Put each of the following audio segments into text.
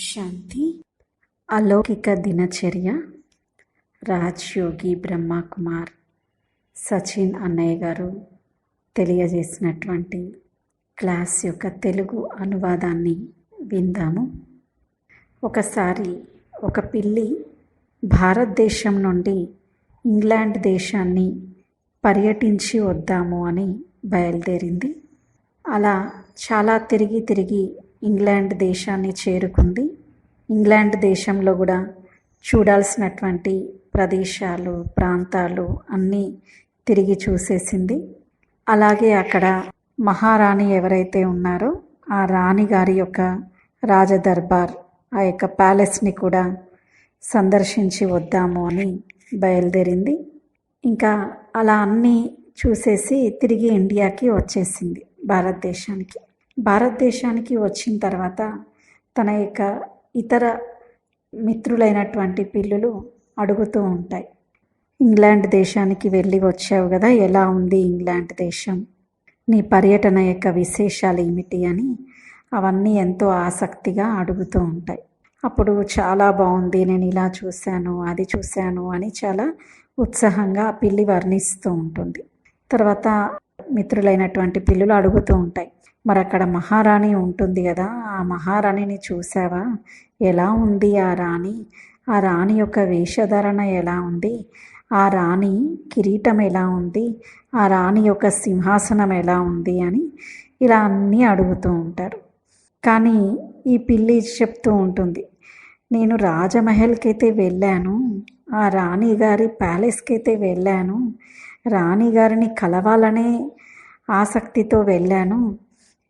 శాంతి. అలౌకిక దినచర్య రాజ్యోగి బ్రహ్మకుమార్ సచిన్ అన్నయ్య గారు తెలియజేసినటువంటి క్లాస్ యొక్క తెలుగు అనువాదాన్ని విందాము. ఒకసారి ఒక పిల్లి భారతదేశం నుండి ఇంగ్లాండ్ దేశాన్ని పర్యటించి వద్దాము అని బయలుదేరింది. అలా చాలా తిరిగి ఇంగ్లాండ్ దేశాన్ని చేరుకుంది. ఇంగ్లాండ్ దేశంలో కూడా చూడాల్సినటువంటి ప్రదేశాలు, ప్రాంతాలు అన్నీ తిరిగి చూసేసింది. అలాగే అక్కడ మహారాణి ఎవరైతే ఉన్నారో ఆ రాణి గారి యొక్క రాజదర్బార్, ఆ యొక్క ప్యాలెస్ని కూడా సందర్శించి వద్దాము అని బయలుదేరింది. ఇంకా అలా అన్నీ చూసేసి తిరిగి ఇండియాకి వచ్చేసింది. భారతదేశానికి వచ్చిన తర్వాత తన యొక్క ఇతర మిత్రులైనటువంటి పిల్లులు అడుగుతూ ఉంటాయి, ఇంగ్లాండ్ దేశానికి వెళ్ళి వచ్చావు కదా, ఎలా ఉంది ఇంగ్లాండ్ దేశం, నీ పర్యటన యొక్క విశేషాలు ఏమిటి అని అవన్నీ ఎంతో ఆసక్తిగా అడుగుతూ ఉంటాయి. అప్పుడు చాలా బాగుంది, నేను ఇలా చూశాను, అది చూశాను అని చాలా ఉత్సాహంగా ఆ పిల్లి వర్ణిస్తూ ఉంటుంది. తర్వాత మిత్రులైనటువంటి పిల్లులు అడుగుతూ ఉంటాయి, మరి అక్కడ మహారాణి ఉంటుంది కదా, ఆ మహారాణిని చూసావా, ఎలా ఉంది ఆ రాణి, ఆ రాణి యొక్క వేషధారణ ఎలా ఉంది, ఆ రాణి కిరీటం ఎలా ఉంది, ఆ రాణి యొక్క సింహాసనం ఎలా ఉంది అని ఇలా అన్నీ అడుగుతూ ఉంటారు. కానీ ఈ పిల్లి చెప్తూ ఉంటుంది, నేను రాజమహల్కి అయితే వెళ్ళాను, ఆ రాణి గారి ప్యాలెస్కి అయితే వెళ్ళాను, రాణి గారిని కలవాలనే ఆసక్తితో వెళ్ళాను,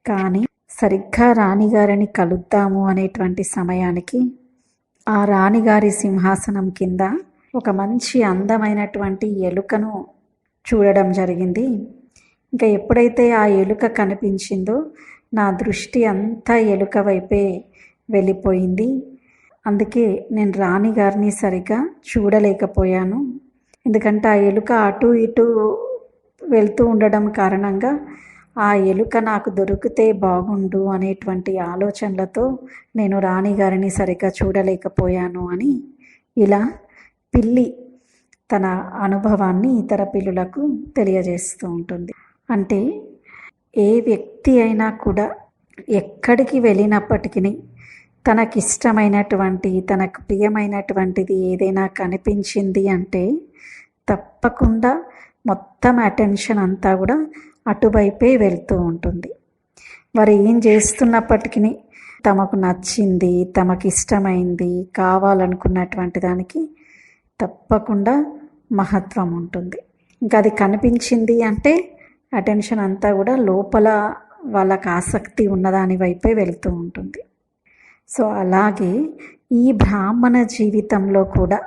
కానీ సరిగ్గా రాణిగారిని కలుద్దాము అనేటువంటి సమయానికి ఆ రాణిగారి సింహాసనం కింద ఒక మంచి అందమైనటువంటి ఎలుకను చూడడం జరిగింది. ఇంకా ఎప్పుడైతే ఆ ఎలుక కనిపించిందో నా దృష్టి అంతా ఎలుక వైపే వెళ్ళిపోయింది. అందుకే నేను రాణిగారిని సరిగ్గా చూడలేకపోయాను. ఎందుకంటే ఆ ఎలుక అటు ఇటు వెళ్తూ ఉండడం కారణంగా ఆ ఎలుక నాకు దొరికితే బాగుండు అనేటువంటి ఆలోచనలతో నేను రాణిగారిని సరిగ్గా చూడలేకపోయాను అని ఇలా పిల్లి తన అనుభవాన్ని ఇతర పిల్లులకు తెలియజేస్తూ ఉంటుంది. అంటే ఏ వ్యక్తి అయినా కూడా ఎక్కడికి వెళ్ళినప్పటికీ తనకిష్టమైనటువంటి, తనకు ప్రియమైనటువంటిది ఏదైనా కనిపించింది అంటే తప్పకుండా మొత్తం అటెన్షన్ అంతా కూడా అటువైపే వెళ్తూ ఉంటుంది. వారు ఏం చేస్తున్నప్పటికీ తమకు నచ్చింది, తమకు ఇష్టమైంది, కావాలనుకున్నటువంటి దానికి తప్పకుండా మహత్వం ఉంటుంది. ఇంకా అది కనిపించింది అంటే అటెన్షన్ అంతా కూడా లోపల వాళ్ళకి ఆసక్తి ఉన్నదాని వైపే వెళ్తూ ఉంటుంది. సో అలాగే ఈ బ్రాహ్మణ జీవితంలో కూడా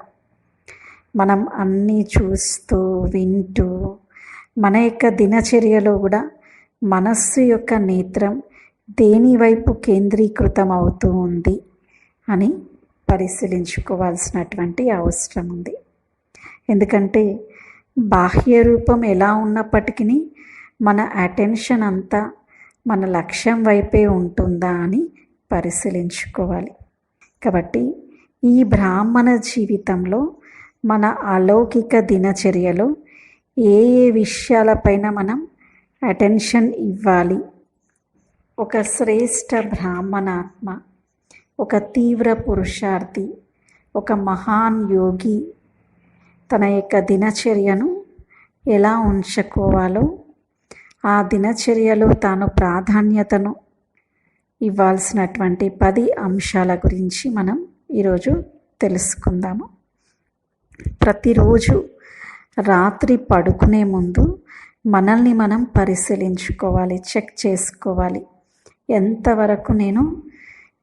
మనం అన్నీ చూస్తూ వింటూ మన యొక్క దినచర్యలో కూడా మనస్సు యొక్క నేత్రం దేని వైపు కేంద్రీకృతం అవుతూ ఉంది అని పరిశీలించుకోవాల్సినటువంటి అవసరం ఉంది. ఎందుకంటే బాహ్య రూపం ఎలా ఉన్నప్పటికీ మన అటెన్షన్ అంతా మన లక్ష్యం వైపే ఉంటుందా అని పరిశీలించుకోవాలి. కాబట్టి ఈ బ్రాహ్మణ జీవితంలో మన అలౌకిక దినచర్యలో ఏ విషయాలపైన మనం అటెన్షన్ ఇవ్వాలి, ఒక శ్రేష్ఠ బ్రాహ్మణాత్మ, ఒక తీవ్ర పురుషార్థి, ఒక మహాన్ యోగి తన యొక్క దినచర్యను ఎలా ఉంచుకోవాలో, ఆ దినచర్యలో తాను ప్రాధాన్యతను ఇవ్వాల్సినటువంటి 10 అంశాల గురించి మనం ఈరోజు తెలుసుకుందాము. ప్రతిరోజు రాత్రి పడుకునే ముందు మనల్ని మనం పరిశీలించుకోవాలి, చెక్ చేసుకోవాలి, ఎంతవరకు నేను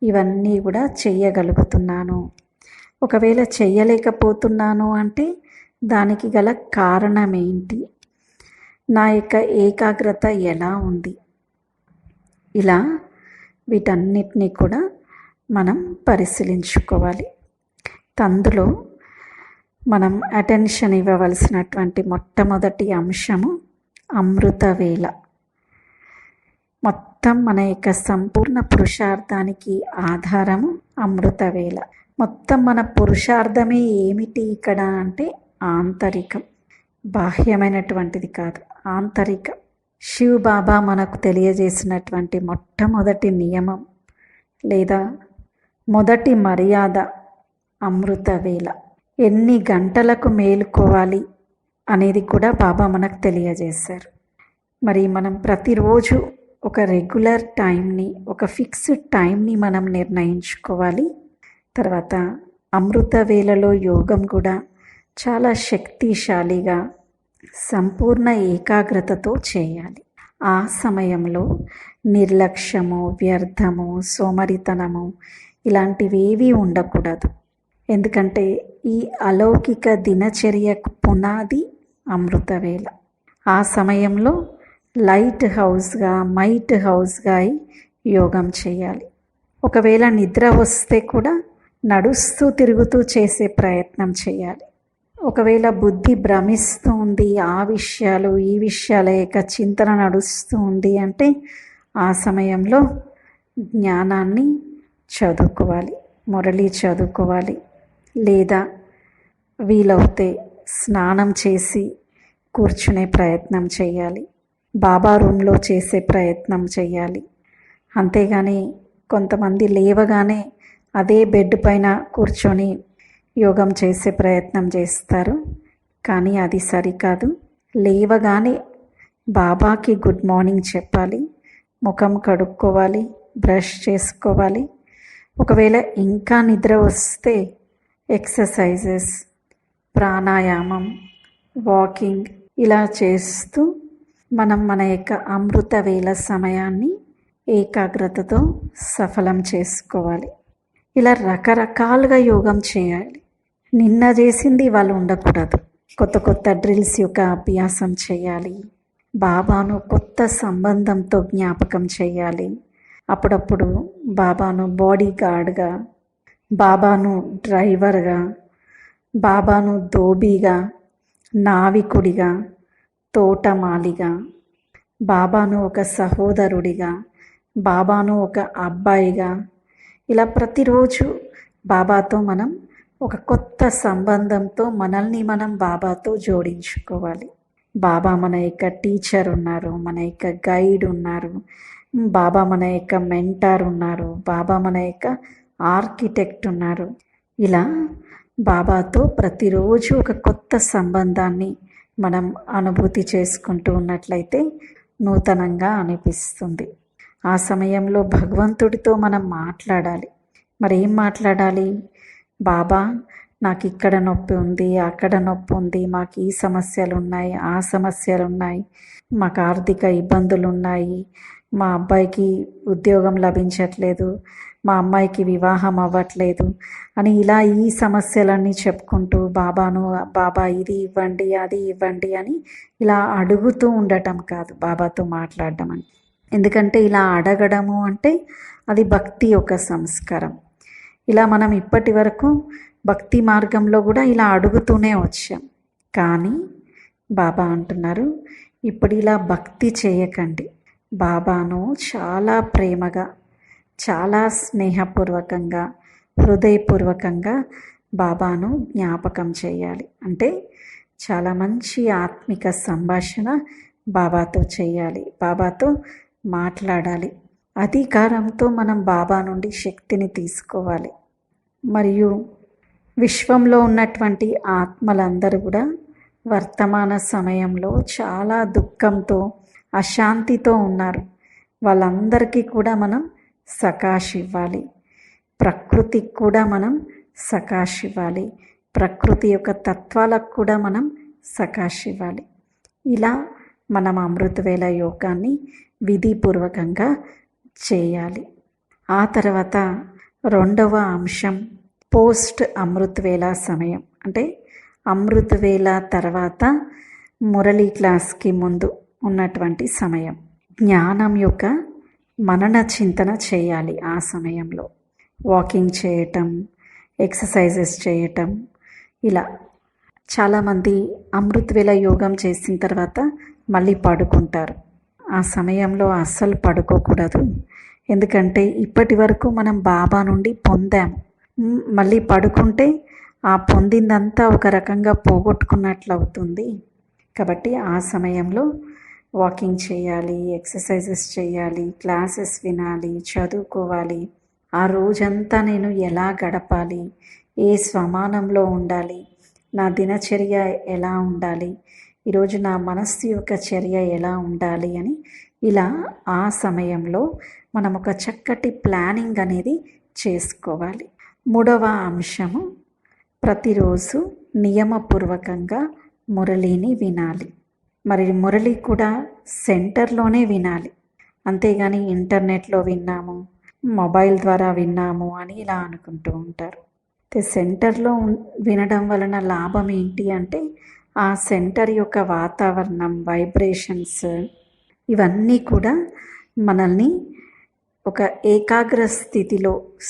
ఇవన్నీ కూడా చెయ్యగలుగుతున్నాను. ఒకవేళ చెయ్యలేకపోతున్నాను అంటే దానికి గల కారణం ఏంటి, నా యొక్క ఏకాగ్రత ఎలా ఉంది, ఇలా వీటన్నిటినీ కూడా మనం పరిశీలించుకోవాలి. అందులో మనం అటెన్షన్ ఇవ్వవలసినటువంటి మొట్టమొదటి అంశము అమృతవేళ. మొత్తం మన యొక్క సంపూర్ణ పురుషార్థానికి ఆధారము అమృతవేళ. మొత్తం మన పురుషార్థమే ఏమిటి ఇక్కడ అంటే ఆంతరికం, బాహ్యమైనటువంటిది కాదు, ఆంతరికం. శివ్ బాబా మనకు తెలియజేసినటువంటి మొట్టమొదటి నియమం లేదా మొదటి మర్యాద అమృతవేళ. ఎన్ని గంటలకు మేలుకోవాలి అనేది కూడా బాబా మనకు తెలియజేశారు. మరి మనం ప్రతిరోజు ఒక రెగ్యులర్ టైంని, ఒక ఫిక్స్డ్ టైంని మనం నిర్ణయించుకోవాలి. తర్వాత అమృత వేళలో యోగం కూడా చాలా శక్తిశాలిగా సంపూర్ణ ఏకాగ్రతతో చేయాలి. ఆ సమయంలో నిర్లక్ష్యము, వ్యర్థము, సోమరితనము ఇలాంటివేవీ ఉండకూడదు. ఎందుకంటే ఈ అలౌకిక దినచర్యకు పునాది అమృతవేళ. ఆ సమయంలో లైట్ హౌస్గా, మైట్ హౌస్గా యోగం చేయాలి. ఒకవేళ నిద్ర వస్తే కూడా నడుస్తూ తిరుగుతూ చేసే ప్రయత్నం చేయాలి. ఒకవేళ బుద్ధి భ్రమిస్తూ ఉంది, ఆ విషయాలు ఈ విషయాల యొక్క చింతన నడుస్తూ ఉంది అంటే ఆ సమయంలో జ్ఞానాన్ని చదువుకోవాలి, మురళి చదువుకోవాలి. లేదా వీలవుతే స్నానం చేసి కూర్చునే ప్రయత్నం చేయాలి, బాబా రూమ్లో చేసే ప్రయత్నం చేయాలి. అంతేగాని కొంతమంది లేవగానే అదే బెడ్ పైన కూర్చొని యోగం చేసే ప్రయత్నం చేస్తారు, కానీ అది సరికాదు. లేవగానే బాబాకి గుడ్ మార్నింగ్ చెప్పాలి, ముఖం కడుక్కోవాలి, బ్రష్ చేసుకోవాలి. ఒకవేళ ఇంకా నిద్ర వస్తే ఎక్సర్సైజెస్, ప్రాణాయామం, వాకింగ్ ఇలా చేస్తూ మనం మన యొక్క అమృత వేళ సమయాన్ని ఏకాగ్రతతో సఫలం చేసుకోవాలి. ఇలా రకరకాలుగా యోగం చేయాలి. నిన్న చేసింది వాళ్ళు ఉండకూడదు. కొత్త కొత్త డ్రిల్స్ యొక్క అభ్యాసం చేయాలి. బాబాను కొత్త సంబంధంతో జ్ఞాపకం చేయాలి. అప్పుడప్పుడు బాబాను బాడీ గార్డ్గా, బాబాను డ్రైవర్గా, బాబాను దోబీగా, నావికుడిగా, తోటమాలిగా, బాబాను ఒక సహోదరుడిగా, బాబాను ఒక అబ్బాయిగా, ఇలా ప్రతిరోజు బాబాతో మనం ఒక కొత్త సంబంధంతో మనల్ని మనం బాబాతో జోడించుకోవాలి. బాబా మన యొక్క టీచర్ ఉన్నారు, మన యొక్క గైడ్ ఉన్నారు, బాబా మన యొక్క మెంటార్ ఉన్నారు, బాబా మన యొక్క ఆర్కిటెక్ట్ ఉన్నారు. ఇలా బాబాతో ప్రతిరోజు ఒక కొత్త సంబంధాన్ని మనం అనుభూతి చేసుకుంటూ ఉన్నట్లయితే నూతనంగా అనిపిస్తుంది. ఆ సమయంలో భగవంతుడితో మనం మాట్లాడాలి. మరి ఏం మాట్లాడాలి? బాబా, నాకు ఇక్కడ నొప్పి ఉంది, అక్కడ నొప్పి ఉంది, మాకు ఈ సమస్యలు ఉన్నాయి, ఆ సమస్యలు ఉన్నాయి, మాకు ఆర్థిక ఇబ్బందులు ఉన్నాయి, మా అబ్బాయికి ఉద్యోగం లభించట్లేదు, మా అమ్మాయికి వివాహం అవ్వట్లేదు అని ఇలా ఈ సమస్యలన్నీ చెప్పుకుంటూ బాబా ఇది ఇవ్వండి, అది ఇవ్వండి అని ఇలా అడుగుతూ ఉండటం కాదు బాబాతో మాట్లాడడం అని. ఎందుకంటే ఇలా అడగడము అంటే అది భక్తి యొక్క సంస్కారం. ఇలా మనం ఇప్పటి వరకు భక్తి మార్గంలో కూడా ఇలా అడుగుతూనే వచ్చాం. కానీ బాబా అంటున్నారు, ఇప్పుడు ఇలా భక్తి చేయకండి. బాబాను చాలా ప్రేమగా, చాలా స్నేహపూర్వకంగా, హృదయపూర్వకంగా బాబాను జ్ఞాపకం చేయాలి. అంటే చాలా మంచి ఆత్మిక సంభాషణ బాబాతో చేయాలి, బాబాతో మాట్లాడాలి. అధికారంతో మనం బాబా నుండి శక్తిని తీసుకోవాలి. మరియు విశ్వంలో ఉన్నటువంటి ఆత్మలందరూ కూడా వర్తమాన సమయంలో చాలా దుఃఖంతో, అశాంతితో ఉన్నారు. వాళ్ళందరికీ కూడా మనం సకాష్ ఇవ్వాలి. ప్రకృతికి కూడా మనం సకాష్ ఇవ్వాలి. ప్రకృతి యొక్క తత్వాలకు కూడా మనం సకాష్ ఇవ్వాలి. ఇలా మనం అమృతవేళ యోగాన్ని విధిపూర్వకంగా చేయాలి. ఆ తర్వాత రెండవ అంశం పోస్ట్ అమృతవేళ సమయం. అంటే అమృతవేళ తర్వాత మురళీ క్లాస్కి ముందు ఉన్నటువంటి సమయం. జ్ఞానం యొక్క మనన చింతన చేయాలి. ఆ సమయంలో వాకింగ్ చేయటం, ఎక్సర్సైజెస్ చేయటం. ఇలా చాలామంది అమృతవేళ యోగం చేసిన తర్వాత మళ్ళీ పడుకుంటారు. ఆ సమయంలో అస్సలు పడుకోకూడదు. ఎందుకంటే ఇప్పటి వరకు మనం బాబా నుండి పొందాము. మళ్ళీ పడుకుంటే ఆ పొందిందంతా ఒక రకంగా పోగొట్టుకున్నట్లు అవుతుంది. కాబట్టి ఆ సమయంలో వాకింగ్ చేయాలి, ఎక్సర్సైజెస్ చేయాలి, క్లాసెస్ వినాలి, చదువుకోవాలి. ఆ రోజంతా నేను ఎలా గడపాలి, ఏ స్వమానంలో ఉండాలి, నా దినచర్య ఎలా ఉండాలి, ఈరోజు నా మనస్సు యొక్క చర్య ఎలా ఉండాలి అని ఇలా ఆ సమయంలో మనం ఒక చక్కటి ప్లానింగ్ అనేది చేసుకోవాలి. మూడవ అంశము, ప్రతిరోజు నియమపూర్వకంగా మురళిని వినాలి. మరి మురళి కూడా సెంటర్లోనే వినాలి. అంతేగాని ఇంటర్నెట్లో విన్నాము, మొబైల్ ద్వారా విన్నాము అని ఇలా అనుకుంటూ ఉంటారు. సెంటర్లో వినడం వలన లాభం ఏంటి అంటే ఆ సెంటర్ యొక్క వాతావరణం, వైబ్రేషన్స్ ఇవన్నీ కూడా మనల్ని ఒక ఏకాగ్ర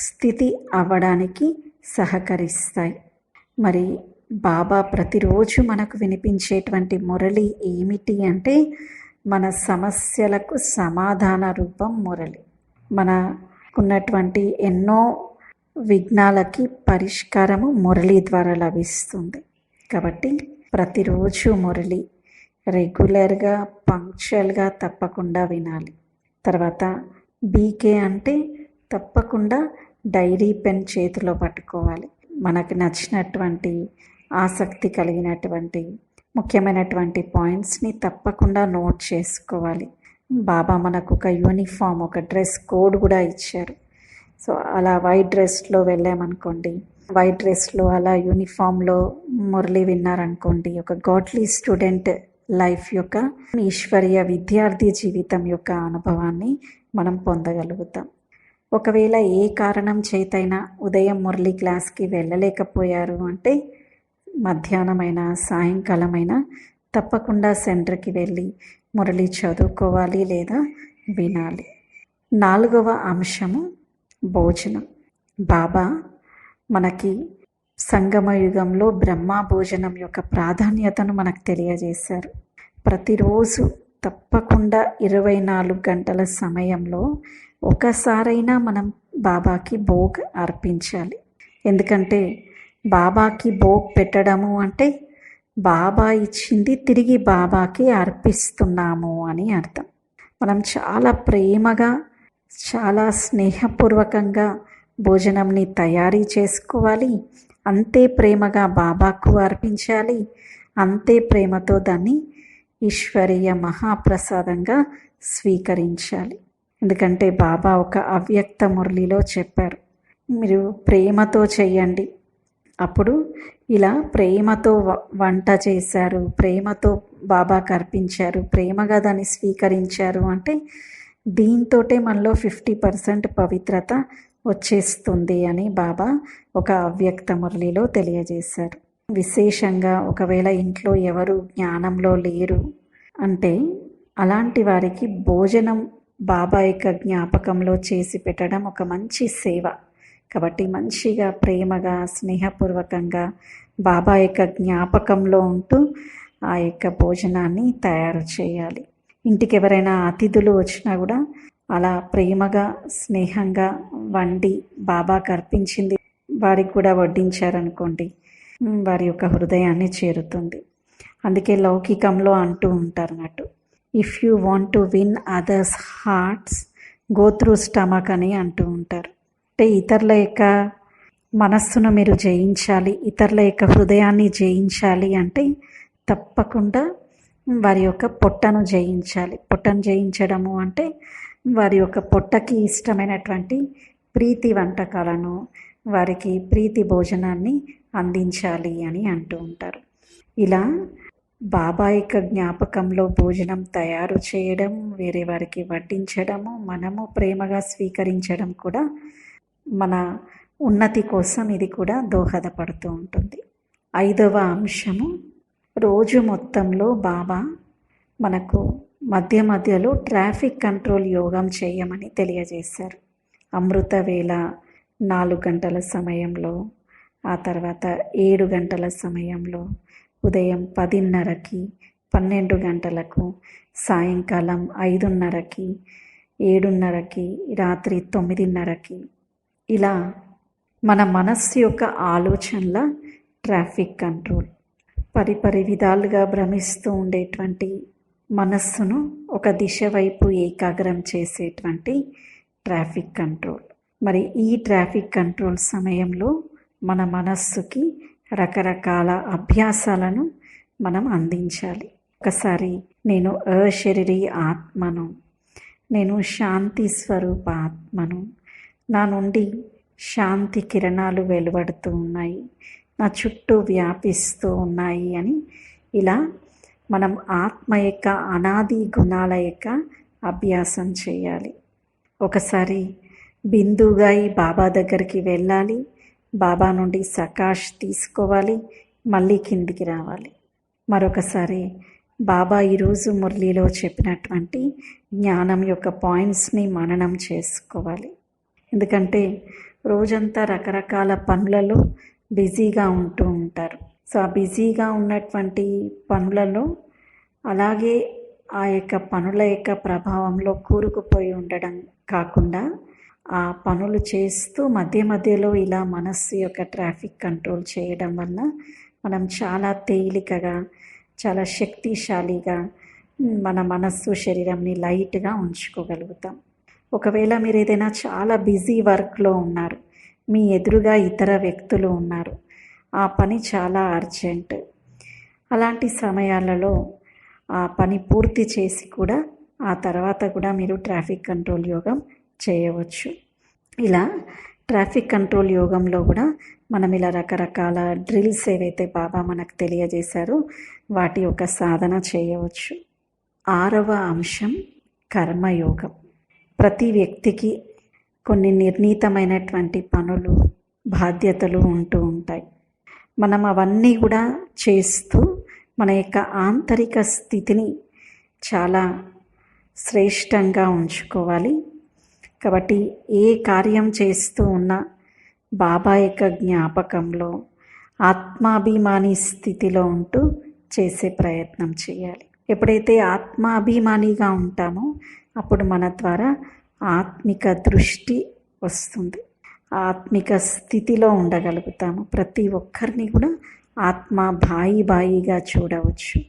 స్థితి అవ్వడానికి సహకరిస్తాయి. మరి బాబా ప్రతిరోజు మనకు వినిపించేటువంటి మురళి ఏమిటి అంటే మన సమస్యలకు సమాధాన రూపం మురళి. మనకున్నటువంటి ఎన్నో విఘ్నాలకి పరిష్కారము మురళి ద్వారా లభిస్తుంది. కాబట్టి ప్రతిరోజు మురళి రెగ్యులర్గా పంక్చువల్గా తప్పకుండా వినాలి. తర్వాత బీకే అంటే తప్పకుండా డైరీ పెన్ చేతిలో పట్టుకోవాలి. మనకు నచ్చినటువంటి ఆసక్తి కలిగినటువంటి ముఖ్యమైనటువంటి పాయింట్స్ని తప్పకుండా నోట్ చేసుకోవాలి. బాబా మనకు ఒక యూనిఫామ్, ఒక డ్రెస్ కోడ్ కూడా ఇచ్చారు. సో అలా వైట్ డ్రెస్లో వెళ్ళామనుకోండి, వైట్ డ్రెస్లో అలా యూనిఫామ్లో మురళి విన్నారనుకోండి, ఒక గాడ్లీ స్టూడెంట్ లైఫ్ యొక్క ఈశ్వరీయ విద్యార్థి జీవితం యొక్క అనుభవాన్ని మనం పొందగలుగుతాం. ఒకవేళ ఏ కారణం చేతైనా ఉదయం మురళి క్లాస్కి వెళ్ళలేకపోయారు అంటే మధ్యాహ్నమైనా సాయంకాలమైనా తప్పకుండా సెంటర్కి వెళ్ళి మురళి చదువుకోవాలి లేదా వినాలి. నాలుగవ అంశము భోజనం. బాబా మనకి సంగమ యుగంలో బ్రహ్మ భోజనం యొక్క ప్రాధాన్యతను మనకు తెలియజేశారు. ప్రతిరోజు తప్పకుండా 24 గంటల సమయంలో ఒకసారైనా మనం బాబాకి భోగ్ అర్పించాలి. ఎందుకంటే బాబాకి భోగ్ పెట్టడము అంటే బాబా ఇచ్చింది తిరిగి బాబాకి అర్పిస్తున్నాము అని అర్థం. మనం చాలా ప్రేమగా, చాలా స్నేహపూర్వకంగా భోజనంని తయారీ చేసుకోవాలి. అంతే ప్రేమగా బాబాకు అర్పించాలి. అంతే ప్రేమతో దాన్ని ఈశ్వరీయ మహాప్రసాదంగా స్వీకరించాలి. ఎందుకంటే బాబా ఒక అవ్యక్త మురళిలో చెప్పారు, మీరు ప్రేమతో చెయ్యండి. అప్పుడు ఇలా ప్రేమతో వంట చేశారు, ప్రేమతో బాబాకు అర్పించారు, ప్రేమగా దాన్ని స్వీకరించారు అంటే దీంతోటే మనలో 50% పవిత్రత వచ్చేస్తుంది అని బాబా ఒక అవ్యక్త మురళిలో తెలియజేశారు. విశేషంగా ఒకవేళ ఇంట్లో ఎవరు జ్ఞానంలో లేరు అంటే అలాంటి వారికి భోజనం బాబా యొక్క జ్ఞాపకంలో చేసి పెట్టడం ఒక మంచి సేవ. కాబట్టి మంచిగా ప్రేమగా స్నేహపూర్వకంగా బాబా యొక్క జ్ఞాపకంలో ఉంటూ ఆ యొక్క భోజనాన్ని తయారు చేయాలి. ఇంటికి ఎవరైనా అతిథులు వచ్చినా కూడా అలా ప్రేమగా స్నేహంగా వండి బాబాకు అర్పించింది వారికి కూడా వడ్డించారనుకోండి, వారి యొక్క హృదయాన్ని చేరుతుంది. అందుకే లౌకికంలో అంటూ ఉంటారు అన్నట్టు, if you want to win others hearts go through stomach అని అంటూ ఉంటారు. అంటే ఇతరుల యొక్క మనస్సును మీరు జయించాలి, ఇతరుల యొక్క హృదయాన్ని జయించాలి అంటే తప్పకుండా వారి యొక్క పొట్టను జయించాలి. పొట్టను జయించడము అంటే వారి యొక్క పొట్టకి ఇష్టమైనటువంటి ప్రీతి వంటకాలను, వారికి ప్రీతి భోజనాన్ని అందించాలి అని అంటూ ఉంటారు. ఇలా బాబా యొక్క జ్ఞాపకంలో భోజనం తయారు చేయడం, వేరే వారికి వడ్డించడము, మనము ప్రేమగా స్వీకరించడం కూడా మన ఉన్నతి కోసం ఇది కూడా దోహదపడుతూ ఉంటుంది. 5వ అంశము, రోజు మొత్తంలో బాబా మనకు మధ్య మధ్యలో ట్రాఫిక్ కంట్రోల్ యోగం చేయమని తెలియజేశారు. అమృత వేళ 4 గంటల సమయంలో, ఆ తర్వాత 7 గంటల సమయంలో, ఉదయం 10:30కి, 12 గంటలకు, సాయంకాలం 5:30కి, 7:30కి, రాత్రి 9:30కి, ఇలా మన మనస్సు యొక్క ఆలోచనల ట్రాఫిక్ కంట్రోల్. పరిపరి విధాలుగా భ్రమిస్తూ ఉండేటువంటి మనస్సును ఒక దిశ వైపు ఏకాగ్రం చేసేటువంటి ట్రాఫిక్ కంట్రోల్. మరి ఈ ట్రాఫిక్ కంట్రోల్ సమయంలో మన మనస్సుకి రకరకాల అభ్యాసాలను మనం అందించాలి. ఒకసారి నేను అశరీరీ ఆత్మను, నేను శాంతి స్వరూప ఆత్మను, నా నుండి శాంతి కిరణాలు వెలువడుతూ ఉన్నాయి, నా చుట్టూ వ్యాపిస్తూ ఉన్నాయి అని ఇలా మనం ఆత్మ యొక్క అనాది గుణాల యొక్క అభ్యాసం చేయాలి. ఒకసారి బిందువుగా ఈ బాబా దగ్గరికి వెళ్ళాలి, బాబా నుండి సకాష్ తీసుకోవాలి, మళ్ళీ కిందికి రావాలి. మరొకసారి బాబా ఈరోజు మురళీలో చెప్పినటువంటి జ్ఞానం యొక్క పాయింట్స్ని మననం చేసుకోవాలి. ఎందుకంటే రోజంతా రకరకాల పనులలో బిజీగా ఉంటూ ఉంటారు. సో ఆ బిజీగా ఉన్నటువంటి పనులలో అలాగే ఆ యొక్క పనుల యొక్క ప్రభావంలో కూరుకుపోయి ఉండడం కాకుండా ఆ పనులు చేస్తూ మధ్య మధ్యలో ఇలా మనస్సు యొక్క ట్రాఫిక్ కంట్రోల్ చేయడం వల్ల మనం చాలా తేలికగా, చాలా శక్తిశాలిగా మన మనస్సు శరీరంని లైట్గా ఉంచుకోగలుగుతాం. ఒకవేళ మీరు ఏదైనా చాలా బిజీ వర్క్లో ఉన్నారు, మీ ఎదురుగా ఇతర వ్యక్తులు ఉన్నారు, ఆ పని చాలా అర్జెంట్, అలాంటి సమయాలలో ఆ పని పూర్తి చేసి కూడా ఆ తర్వాత కూడా మీరు ట్రాఫిక్ కంట్రోల్ యోగం చేయవచ్చు. ఇలా ట్రాఫిక్ కంట్రోల్ యోగంలో కూడా మనం ఇలా రకరకాల డ్రిల్స్ ఏవైతే బాబా మనకు తెలియజేశారో వాటి యొక్క సాధన చేయవచ్చు. 6వ అంశం కర్మయోగం. ప్రతి వ్యక్తికి కొన్ని నిర్ణీతమైనటువంటి పనులు, బాధ్యతలు ఉంటూ ఉంటాయి. మనం అవన్నీ కూడా చేస్తూ మన యొక్క ఆంతరిక స్థితిని చాలా శ్రేష్టంగా ఉంచుకోవాలి. కాబట్టి ఏ కార్యం చేస్తూ ఉన్నా బాబా యొక్క జ్ఞాపకంలో ఆత్మాభిమాని స్థితిలో ఉంటూ చేసే ప్రయత్నం చేయాలి. ఎప్పుడైతే ఆత్మాభిమానిగా ఉంటామో అప్పుడు మన ద్వారా ఆత్మిక దృష్టి వస్తుంది, ఆత్మిక స్థితిలో ఉండగలుగుతాము. ప్రతి ఒక్కరిని కూడా ఆత్మ బాయిగా చూడవచ్చు.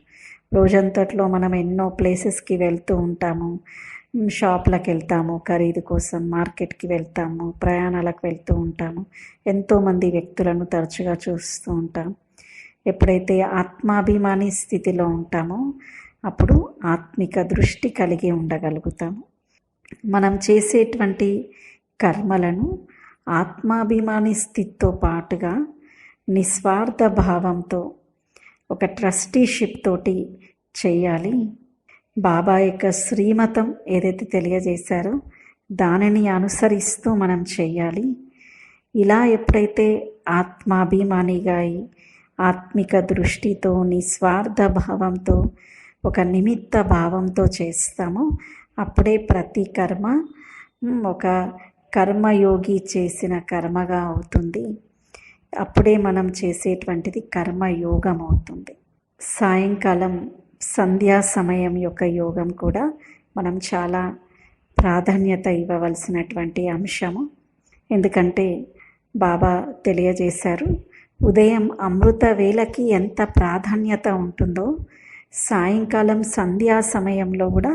రోజంతట్లో మనం ఎన్నో ప్లేసెస్కి వెళ్తూ ఉంటాము, షాప్లకు వెళ్తాము, ఖరీదు కోసం మార్కెట్కి వెళ్తాము, ప్రయాణాలకు వెళ్తూ ఉంటాము, ఎంతోమంది వ్యక్తులను తరచుగా చూస్తూ ఉంటాం. ఎప్పుడైతే ఆత్మాభిమాని స్థితిలో ఉంటామో అప్పుడు ఆత్మిక దృష్టి కలిగి ఉండగలుగుతాము. మనం చేసేటువంటి కర్మలను ఆత్మాభిమాని స్థితితో పాటుగా నిస్వార్థ భావంతో ఒక ట్రస్టీషిప్ తోటి చేయాలి. బాబా యొక్క శ్రీమతం ఏదైతే తెలియజేశారో దానిని అనుసరిస్తూ మనం చేయాలి. ఇలా ఎప్పుడైతే ఆత్మాభిమానిగా ఆత్మిక దృష్టితో, నిస్వార్థ భావంతో, ఒక నిమిత్త భావంతో చేస్తామో అప్పుడే ప్రతి కర్మ ఒక కర్మయోగి చేసిన కర్మగా అవుతుంది. అప్పుడే మనం చేసేటువంటిది కర్మయోగం అవుతుంది. సాయంకాలం సంధ్యా సమయం యొక్క యోగం కూడా మనం చాలా ప్రాధాన్యత ఇవ్వవలసినటువంటి అంశము. ఎందుకంటే బాబా తెలియజేశారు, ఉదయం అమృత వేళకి ఎంత ప్రాధాన్యత ఉంటుందో సాయంకాలం సంధ్యా సమయంలో కూడా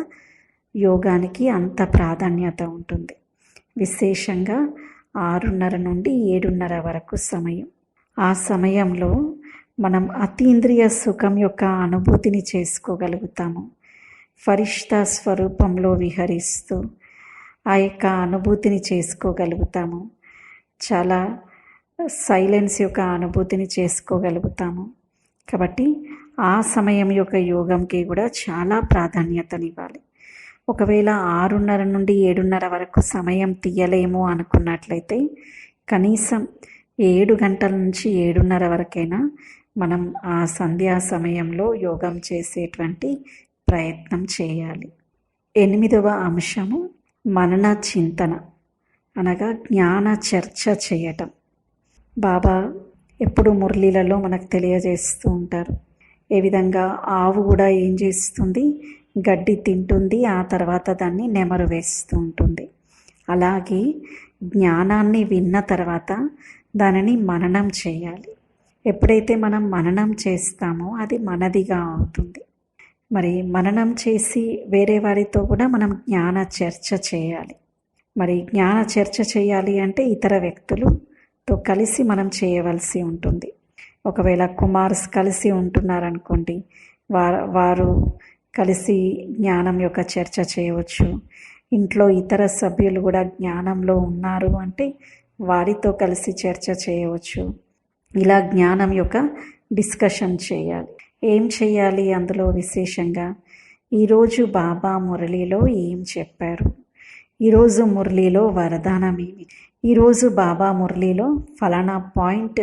యోగానికి అంత ప్రాధాన్యత ఉంటుంది. విశేషంగా 6:30 నుండి 7:30 వరకు సమయం. ఆ సమయంలో మనం అతీంద్రియ సుఖం యొక్క అనుభూతిని చేసుకోగలుగుతాము. ఫరిష్తా స్వరూపంలో విహరిస్తూ ఆ యొక్క అనుభూతిని చేసుకోగలుగుతాము. చాలా సైలెన్స్ యొక్క అనుభూతిని చేసుకోగలుగుతాము. కాబట్టి ఆ సమయం యొక్క యోగంకి కూడా చాలా ప్రాధాన్యతనివ్వాలి. ఒకవేళ 6:30 నుండి 7:30 వరకు సమయం తీయలేము అనుకున్నట్లయితే కనీసం 7 గంటల నుంచి 7:30 వరకైనా మనం ఆ సంధ్యా సమయంలో యోగం చేసేటువంటి ప్రయత్నం చేయాలి. 8వ అంశము మనన చింతన, అనగా జ్ఞాన చర్చ చేయటం. బాబా ఎప్పుడు మురళీలలో మనకు తెలియజేస్తూ ఉంటారు, ఏ విధంగా ఆవు కూడా ఏం చేస్తుంది, గడ్డి తింటుంది, ఆ తర్వాత దాన్ని నెమరు వేస్తూ ఉంటుంది. అలాగే జ్ఞానాన్ని విన్న తర్వాత దానిని మననం చేయాలి. ఎప్పుడైతే మనం మననం చేస్తామో అది మనదిగా అవుతుంది. మరి మననం చేసి వేరే వారితో కూడా మనం జ్ఞాన చర్చ చేయాలి. మరి జ్ఞాన చర్చ చేయాలి అంటే ఇతర వ్యక్తులతో కలిసి మనం చేయవలసి ఉంటుంది. ఒకవేళ కుమార్స్ కలిసి ఉంటున్నారనుకోండి, వారు కలిసి జ్ఞానం యొక్క చర్చ చేయవచ్చు. ఇంట్లో ఇతర సభ్యులు కూడా జ్ఞానంలో ఉన్నారు అంటే వారితో కలిసి చర్చ చేయవచ్చు. ఇలా జ్ఞానం యొక్క డిస్కషన్ చేయాలి. ఏం చేయాలి అందులో విశేషంగా, ఈరోజు బాబా మురళిలో ఏం చెప్పారు, ఈరోజు మురళిలో వరదానం ఏమి, ఈరోజు బాబా మురళిలో ఫలానా పాయింట్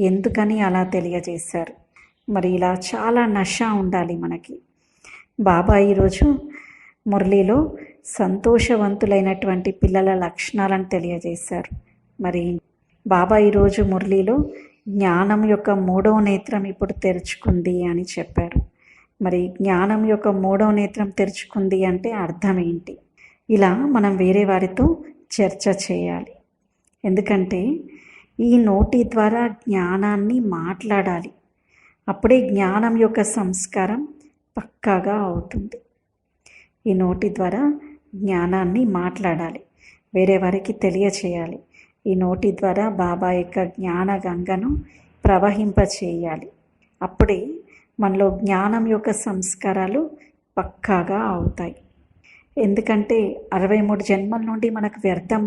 ఎందుకని అలా తెలియజేశారు. మరి ఇలా చాలా నష ఉండాలి మనకి. బాబా ఈరోజు మురళిలో సంతోషవంతులైనటువంటి పిల్లల లక్షణాలను తెలియజేశారు. మరి బాబా ఈరోజు మురళిలో జ్ఞానం యొక్క 3వ నేత్రం ఇప్పుడు తెరుచుకుంది అని చెప్పారు. మరి జ్ఞానం యొక్క 3వ నేత్రం తెరుచుకుంది అంటే అర్థం ఏంటి? ఇలా మనం వేరే వారితో చర్చ చేయాలి. ఎందుకంటే ఈ నోటి ద్వారా జ్ఞానాన్ని మాట్లాడాలి. అప్పుడే జ్ఞానం యొక్క సంస్కారం పక్కాగా అవుతుంది. ఈ నోటి ద్వారా జ్ఞానాన్ని మాట్లాడాలి, వేరే వారికి తెలియచేయాలి. ఈ నోటి ద్వారా బాబా యొక్క జ్ఞాన గంగను ప్రవహింపచేయాలి. అప్పుడే మనలో జ్ఞానం యొక్క సంస్కారాలు పక్కాగా అవుతాయి. ఎందుకంటే 63 జన్మల నుండి మనకు వ్యర్థం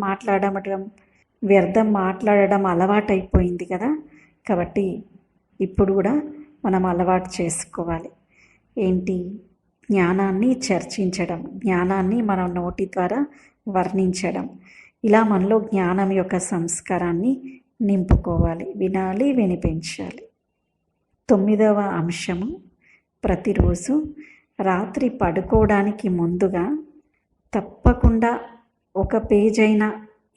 మాట్లాడడం అలవాటైపోయింది కదా. కాబట్టి ఇప్పుడు కూడా మనం అలవాటు చేసుకోవాలి. ఏంటి? జ్ఞానాన్ని చర్చించడం, జ్ఞానాన్ని మనం నోటి ద్వారా వర్ణించడం. ఇలా మనలో జ్ఞానం యొక్క సంస్కారాన్ని నింపుకోవాలి. వినాలి, వినిపించాలి. 9వ అంశము, ప్రతిరోజు రాత్రి పడుకోవడానికి ముందుగా తప్పకుండా ఒక పేజ్ అయినా,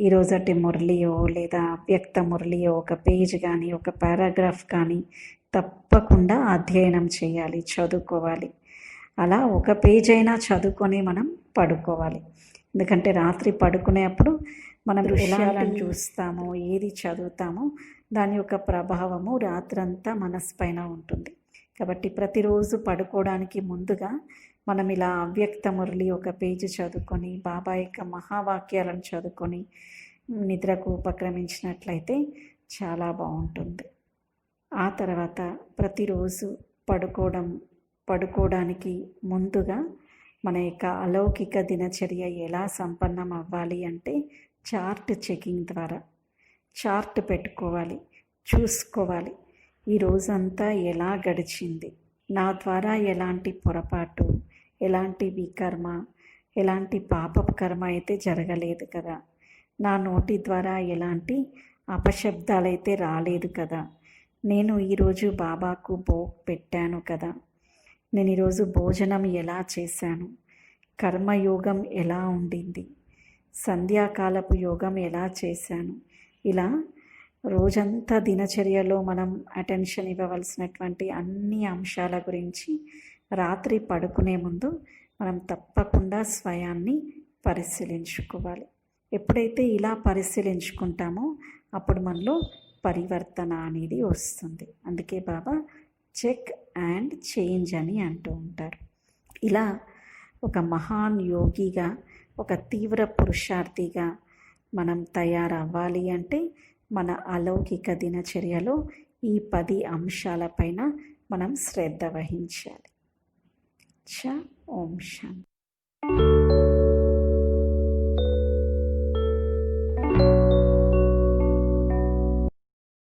ఈరోజటి మురళియో లేదా అవ్యక్త మురళియో ఒక పేజ్ కానీ ఒక పారాగ్రాఫ్ కానీ తప్పకుండా అధ్యయనం చేయాలి, చదువుకోవాలి. అలా ఒక పేజ్ అయినా చదువుకొని మనం పడుకోవాలి. ఎందుకంటే రాత్రి పడుకునేప్పుడు మనం దృశ్యాలను చూస్తామో, ఏది చదువుతామో దాని యొక్క ప్రభావము రాత్రంతా మనసు పైన ఉంటుంది. కాబట్టి ప్రతిరోజు పడుకోవడానికి ముందుగా మనం ఇలా అవ్యక్త మురళి ఒక పేజీ చదువుకొని బాబా యొక్క మహావాక్యాలను చదువుకొని నిద్రకు ఉపక్రమించినట్లయితే చాలా బాగుంటుంది. ఆ తర్వాత ప్రతిరోజు పడుకోవడానికి ముందుగా మన యొక్క అలౌకిక దినచర్య ఎలా సంపన్నం అవ్వాలి అంటే చార్ట్ చెకింగ్ ద్వారా చార్ట్ పెట్టుకోవాలి, చూసుకోవాలి. ఈ రోజంతా ఎలా గడిచింది, నా ద్వారా ఎలాంటి పొరపాటు, ఎలాంటి వికర్మ, ఎలాంటి పాపపు కర్మ అయితే జరగలేదు కదా, నా నోటి ద్వారా ఎలాంటి అపశబ్దాలైతే రాలేదు కదా, నేను ఈరోజు బాబాకు భోగ్ పెట్టాను కదా, నేను ఈరోజు భోజనం ఎలా చేశాను, కర్మయోగం ఎలా ఉండింది, సంధ్యాకాలపు యోగం ఎలా చేశాను. ఇలా రోజంతా దినచర్యలో మనం అటెన్షన్ ఇవ్వవలసినటువంటి అన్ని అంశాల గురించి రాత్రి పడుకునే ముందు మనం తప్పకుండా స్వయాన్ని పరిశీలించుకోవాలి. ఎప్పుడైతే ఇలా పరిశీలించుకుంటామో అప్పుడు మనలో పరివర్తన అనేది వస్తుంది. అందుకే బాబా చెక్ అండ్ చేంజ్ అని అంటూ ఉంటారు. ఇలా ఒక మహాన్ యోగిగా, ఒక తీవ్ర పురుషార్థిగా మనం తయారవ్వాలి అంటే మన అలౌకిక దినచర్యలో ఈ 10 అంశాలపైన మనం శ్రద్ధ వహించాలి. ఓం శాంతి.